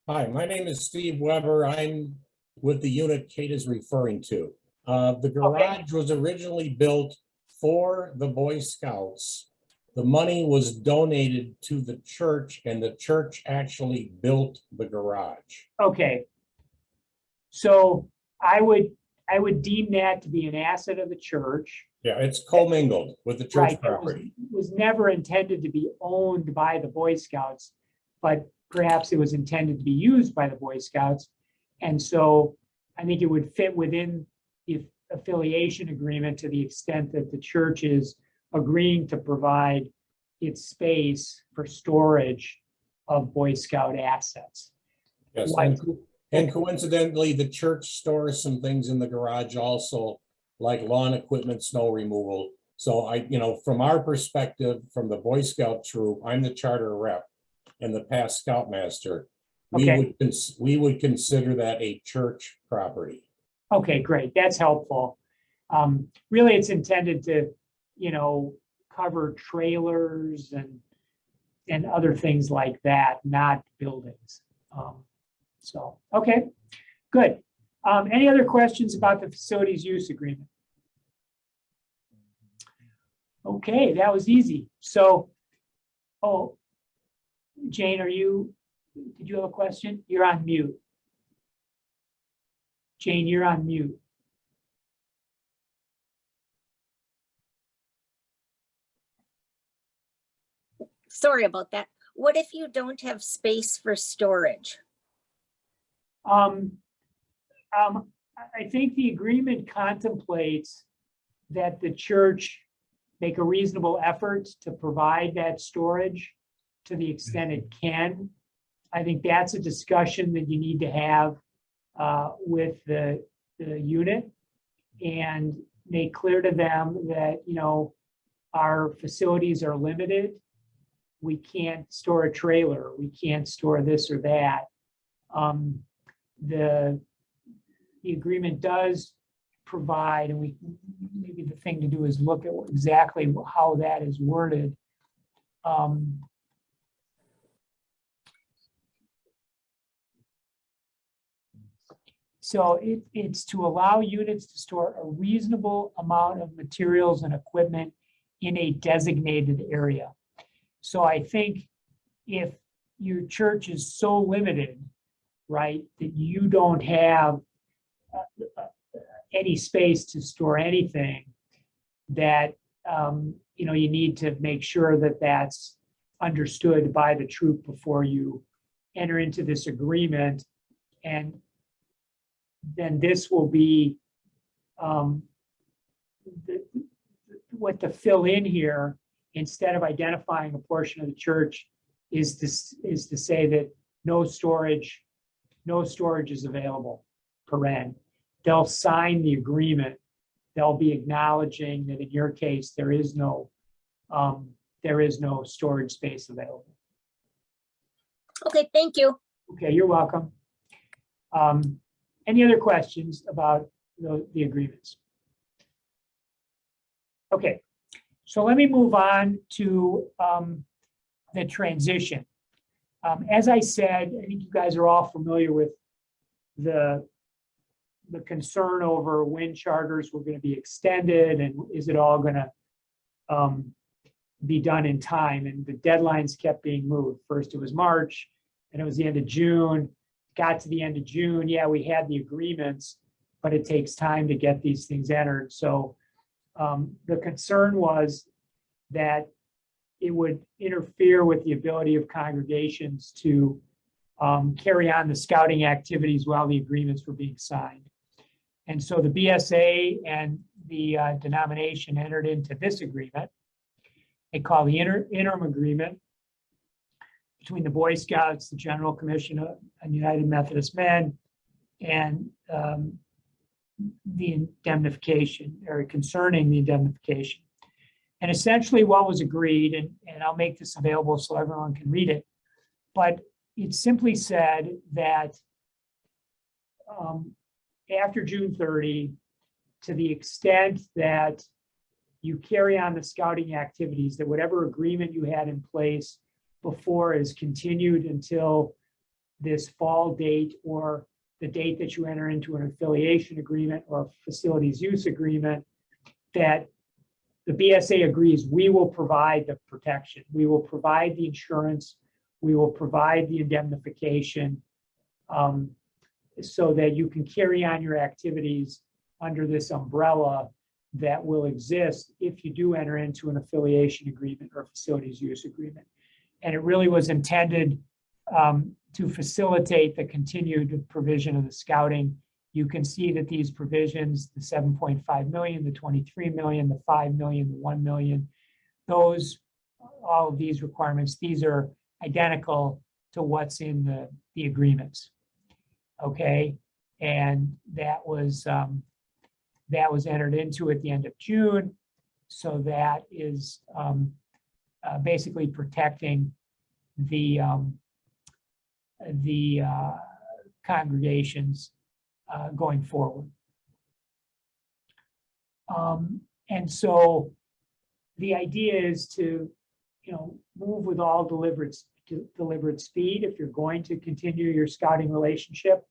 Hi, my name is Steve Weber. I'm with the unit Kate is referring to. The garage was originally built for the Boy Scouts. The money was donated to the church, and the church actually built the garage. Okay. So I would deem that to be an asset of the church. Yeah, it's commingled with the church Right. property. It was never intended to be owned by the Boy Scouts, but perhaps it was intended to be used by the Boy Scouts. And so I think it would fit within the affiliation agreement to the extent that the church is agreeing to provide its space for storage of Boy Scout assets. Yes, Like- and coincidentally, the church stores some things in the garage also, like lawn equipment, snow removal. So from our perspective, from the Boy Scout troop, I'm the charter rep and the past scoutmaster. Okay. We would consider that a church property. Okay, great. That's helpful. Really, it's intended to, cover trailers and other things like that, not buildings. Okay, good. Any other questions about the facilities use agreement? Okay, that was easy. So, Jane, did you have a question? You're on mute. Jane, you're on mute. Sorry about that. What if you don't have space for storage? I think the agreement contemplates that the church make a reasonable effort to provide that storage to the extent it can. I think that's a discussion that you need to have with the unit and make clear to them that, our facilities are limited. We can't store a trailer. We can't store this or that. The agreement does provide, and maybe the thing to do is look at exactly how that is worded. So it's to allow units to store a reasonable amount of materials and equipment in a designated area. So I think if your church is so limited, right, that you don't have any space to store anything, that you know, you need to make sure that that's understood by the troop before you enter into this agreement. And then this will be what to fill in here, instead of identifying a portion of the church, is to say that no storage is available, paren. They'll sign the agreement. They'll be acknowledging that in your case, there is no storage space available. Okay, thank you. Okay, you're welcome. Any other questions about the agreements? Okay, so let me move on to the transition. As I said, I think you guys are all familiar with the concern over when charters were going to be extended and is it all going to be done in time. And the deadlines kept being moved. First it was March, and it was the end of June. Got to the end of June, yeah, we had the agreements, but it takes time to get these things entered. So the concern was that it would interfere with the ability of congregations to carry on the scouting activities while the agreements were being signed. And so the BSA and the denomination entered into this agreement. They call the interim agreement between the Boy Scouts, the General Commission of United Methodist Men, and the indemnification, or concerning the indemnification. And essentially what was agreed, and I'll make this available so everyone can read it, but it simply said that after June 30, to the extent that you carry on the scouting activities, that whatever agreement you had in place before is continued until this fall date, or the date that you enter into an affiliation agreement or facilities use agreement, that the BSA agrees we will provide the protection, we will provide the insurance, we will provide the indemnification, so that you can carry on your activities under this umbrella that will exist if you do enter into an affiliation agreement or facilities use agreement. And it really was intended to facilitate the continued provision of the scouting. You can see that these provisions, the 7.5 million, the 23 million, the 5 million, the 1 million, those, all of these requirements, these are identical to what's in the agreements. Okay, and that was entered into at the end of June. So that is basically protecting the congregations going forward. And so the idea is to, move with all deliberate speed. If you're going to continue your scouting relationship,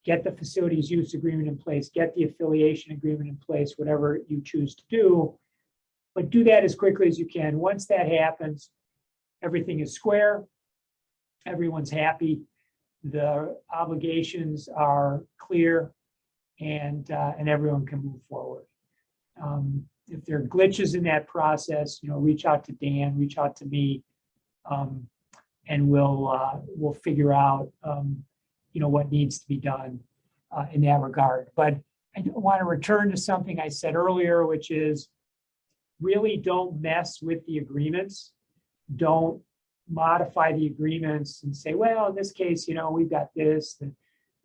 get the facilities use agreement in place, get the affiliation agreement in place, whatever you choose to do, but do that as quickly as you can. Once that happens, everything is square, everyone's happy, the obligations are clear, and everyone can move forward. If there are glitches in that process, reach out to Dan, reach out to me, and we'll figure out what needs to be done in that regard. But I want to return to something I said earlier, which is really don't mess with the agreements. Don't modify the agreements and say, well, in this case, we've got this.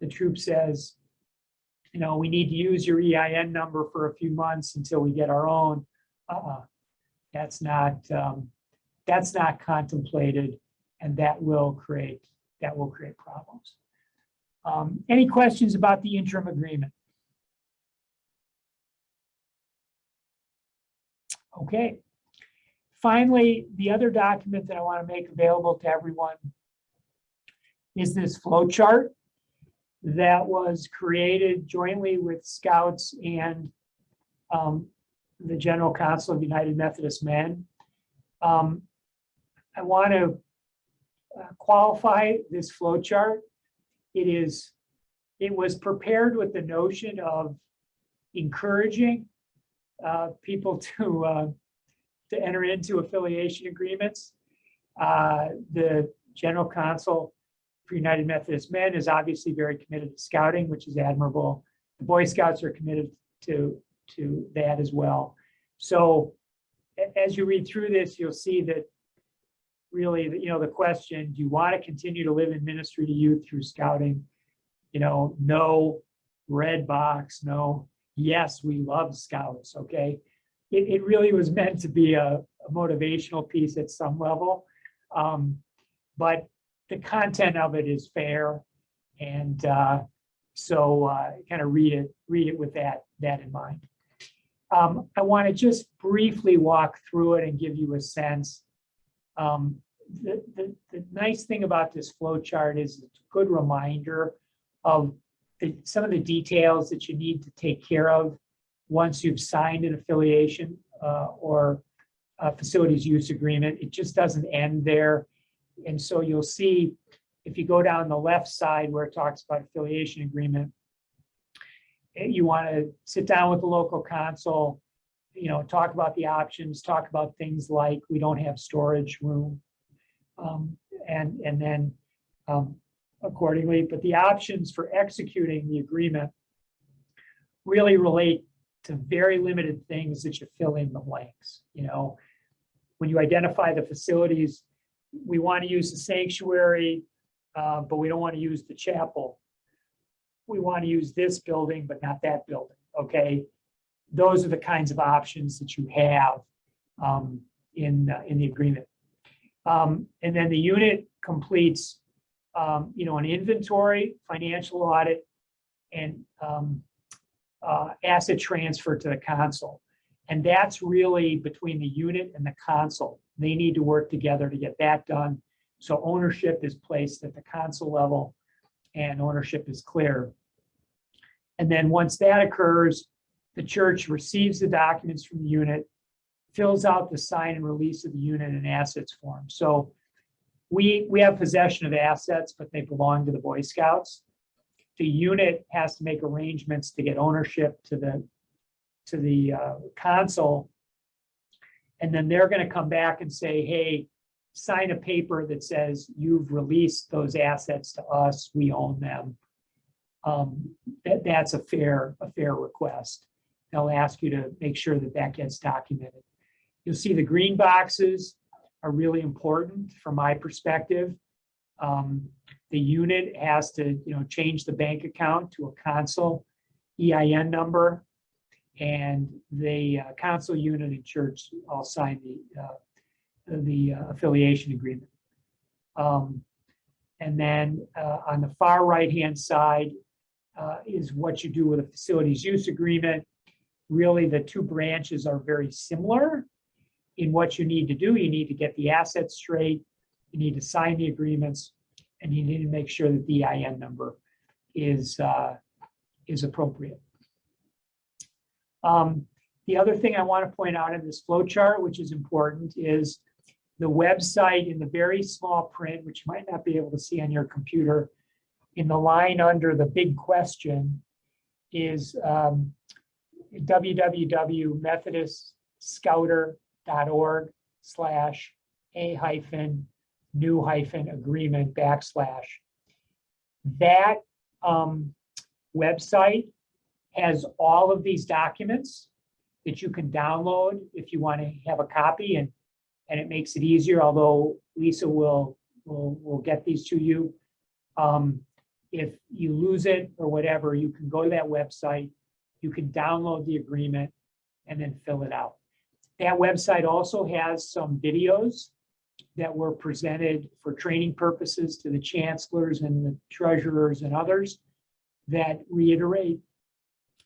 The troop says, we need to use your EIN number for a few months until we get our own. That's not contemplated, and that will create problems. Any questions about the interim agreement? Okay. Finally, the other document that I want to make available to everyone is this flow chart that was created jointly with Scouts and the General Council of United Methodist Men. I want to qualify this flow chart. It was prepared with the notion of encouraging people to enter into affiliation agreements. The General Council for United Methodist Men is obviously very committed to scouting, which is admirable. The Boy Scouts are committed to that as well. So as you read through this, you'll see that really, the question, do you want to continue to live in ministry to youth through scouting? No, red box, no, yes, we love Scouts, okay? It really was meant to be a motivational piece at some level. But the content of it is fair. And so kind of read it with that in mind. I want to just briefly walk through it and give you a sense. The nice thing about this flow chart is it's a good reminder of some of the details that you need to take care of once you've signed an affiliation or a facilities use agreement. It just doesn't end there. And so you'll see, if you go down the left side where it talks about affiliation agreement, you want to sit down with the local council, talk about the options, talk about things like we don't have storage room, and then accordingly. But the options for executing the agreement really relate to very limited things that you fill in the blanks. When you identify the facilities, we want to use the sanctuary, but we don't want to use the chapel. We want to use this building, but not that building, okay? Those are the kinds of options that you have in the agreement. And then the unit completes, an inventory, financial audit, and asset transfer to the console. And that's really between the unit and the console. They need to work together to get that done. So ownership is placed at the console level and ownership is clear. And then once that occurs, the church receives the documents from the unit, fills out the sign and release of the unit and assets form. So we have possession of assets, but they belong to the Boy Scouts. The unit has to make arrangements to get ownership to the console. And then they're going to come back and say, hey, sign a paper that says you've released those assets to us, we own them. That's a fair request. They'll ask you to make sure that gets documented. You'll see the green boxes are really important from my perspective. The unit has to, change the bank account to a console EIN number, and the council unit and church all sign the affiliation agreement. And then on the far right-hand side is what you do with a facilities use agreement. Really, the two branches are very similar in what you need to do. You need to get the assets straight, you need to sign the agreements, and you need to make sure that the EIN number is appropriate. The other thing I want to point out in this flow chart, which is important, is the website in the very small print, which you might not be able to see on your computer. In the line under the big question is www.methodistscouter.org/a-new-agreement / that website has all of these documents that you can download if you want to have a copy, and it makes it easier, although Lisa will get these to you. If you lose it or whatever, you can go to that website, you can download the agreement and then fill it out. That website also has some videos that were presented for training purposes to the chancellors and the treasurers and others that reiterate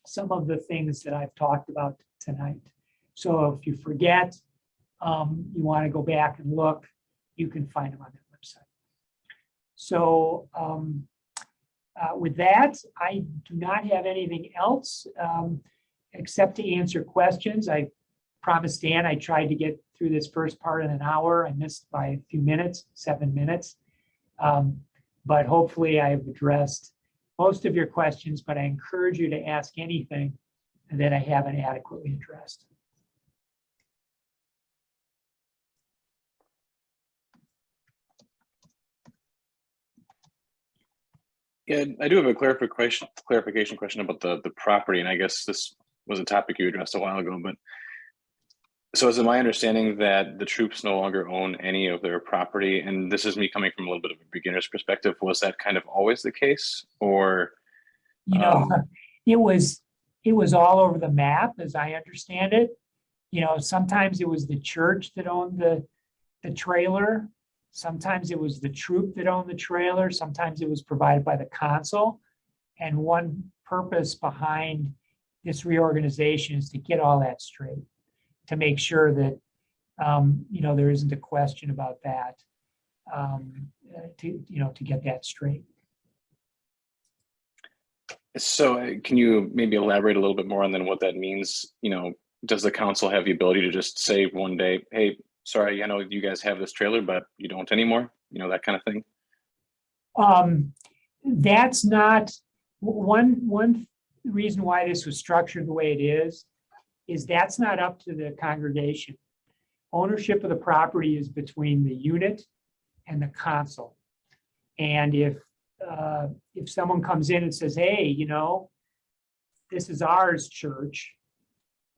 some of the things that I've talked about tonight. So if you forget, you want to go back and look, you can find them on that website. So with that, I do not have anything else except to answer questions. I promised Dan I tried to get through this first part in an hour. I missed by a few minutes, 7 minutes. But hopefully I've addressed most of your questions, but I encourage you to ask anything that I haven't adequately addressed. Yeah, I do have a clarification question about the property, and I guess this was a topic you addressed a while ago. But so is it my understanding that the troops no longer own any of their property? And this is me coming from a little bit of a beginner's perspective. Was that kind of always the case, or? You know, it was all over the map, as I understand it. You know, sometimes it was the church that owned the trailer. Sometimes it was the troop that owned the trailer. Sometimes it was provided by the consul. And one purpose behind this reorganization is to get all that straight, to make sure that, you know, there isn't a question about that, to get that straight. So can you maybe elaborate a little bit more on then what that means? You know, does the council have the ability to just say one day, hey, sorry, I know you guys have this trailer, but you don't anymore, you know, that kind of thing? That's not one reason why this was structured the way it is that's not up to the congregation. Ownership of the property is between the unit and the consul. And if someone comes in and says, hey, you know, this is ours, church,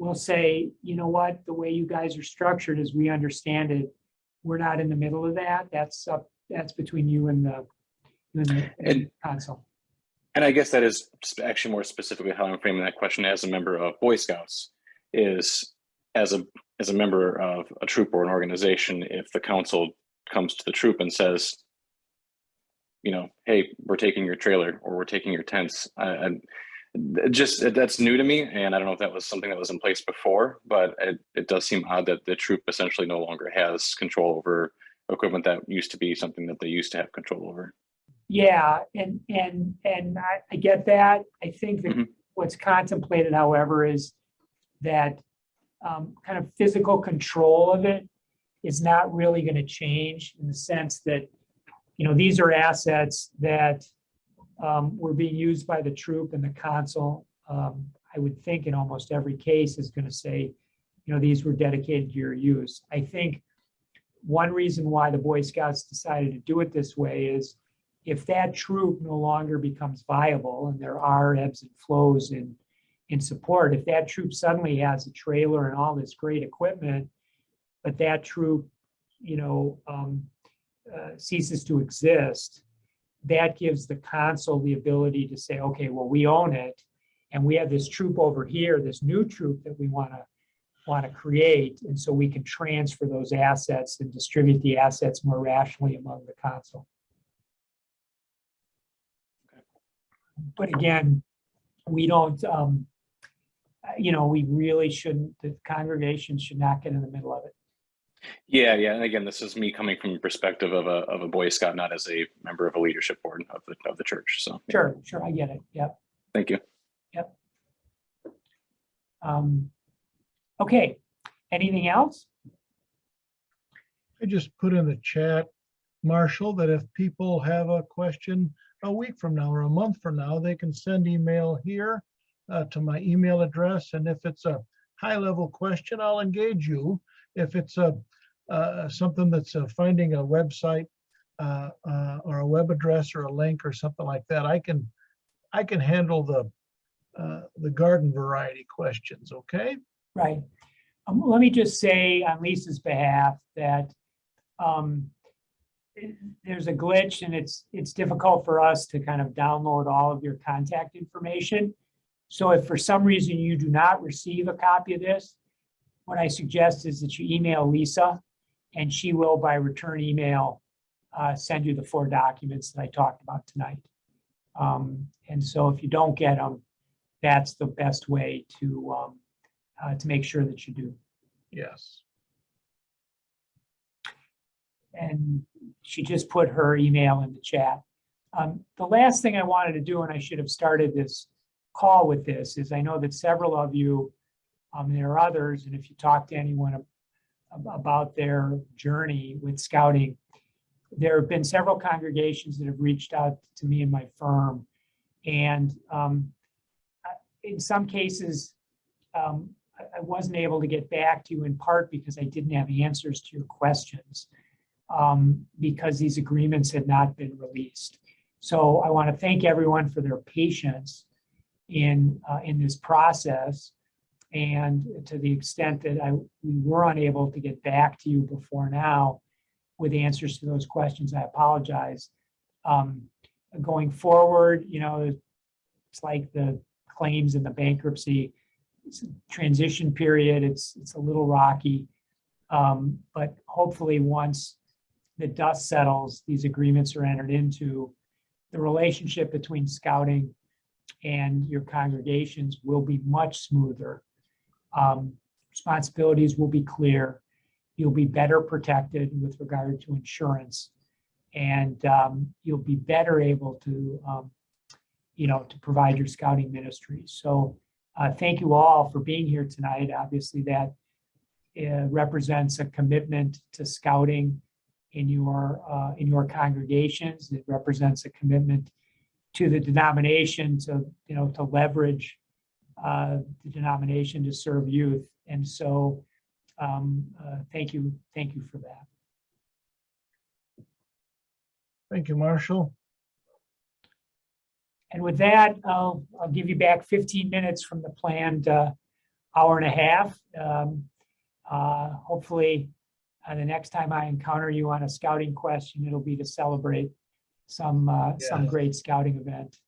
we'll say, you know what, the way you guys are structured, as we understand it, we're not in the middle of that. That's between you and the consul. And I guess that is actually more specifically how I'm framing that question as a member of Boy Scouts, is as a member of a troop or an organization, if the council comes to the troop and says, you know, hey, we're taking your trailer or we're taking your tents. That's new to me, and I don't know if that was something that was in place before, but it does seem odd that the troop essentially no longer has control over equipment that used to be something that they used to have control over. Yeah, and I get that. I think that what's contemplated, however, is that kind of physical control of it is not really going to change, in the sense that, you know, these are assets that were being used by the troop, and the consul, I would think in almost every case, is going to say, you know, these were dedicated to your use. I think one reason why the Boy Scouts decided to do it this way is if that troop no longer becomes viable, and there are ebbs and flows in support, if that troop suddenly has a trailer and all this great equipment, but that troop, you know, ceases to exist, that gives the consul the ability to say, okay, well, we own it, and we have this troop over here, this new troop that we want to create, and so we can transfer those assets and distribute the assets more rationally among the consul. But again, we don't, you know, we really shouldn't, the congregation should not get in the middle of it. Yeah. And again, this is me coming from the perspective of a Boy Scout, not as a member of a leadership board of the church. So Sure, I get it. Yep. Thank you. Yep. Okay. Anything else? I just put in the chat, Marshall, that if people have a question a week from now or a month from now, they can send email here to my email address. And if it's a high-level question, I'll engage you. If it's something that's finding a website or a web address or a link or something like that, I can handle the garden variety questions. Okay. Right. Let me just say on Lisa's behalf that there's a glitch, and it's difficult for us to kind of download all of your contact information. So if for some reason you do not receive a copy of this, what I suggest is that you email Lisa, and she will, by return email, send you the 4 documents that I talked about tonight. And so if you don't get them, that's the best way to make sure that you do. Yes. and she just put her email in the chat. The last thing I wanted to do, and I should have started this call with this, is I know that several of you, there are others, and if you talk to anyone about their journey with scouting, there have been several congregations that have reached out to me and my firm. And in some cases, I wasn't able to get back to you in part because I didn't have answers to your questions because these agreements had not been released. So I want to thank everyone for their patience in this process. And to the extent that we were unable to get back to you before now with answers to those questions, I apologize. Going forward, you know, it's like the claims in the bankruptcy. It's a transition period. It's a little rocky, but hopefully once the dust settles, these agreements are entered into, the relationship between scouting and your congregations will be much smoother. Responsibilities will be clear. You'll be better protected with regard to insurance, and you'll be better able to, to provide your scouting ministries. So thank you all for being here tonight. Obviously, that represents a commitment to scouting in your congregations. It represents a commitment to the denomination to leverage the denomination to serve youth. And so thank you for that. Thank you, Marshall. And with that, I'll give you back 15 minutes from the planned hour and a half. Hopefully, the next time I encounter you on a scouting question, it'll be to celebrate some great scouting event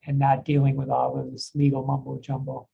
and not dealing with all of this legal mumbo jumbo.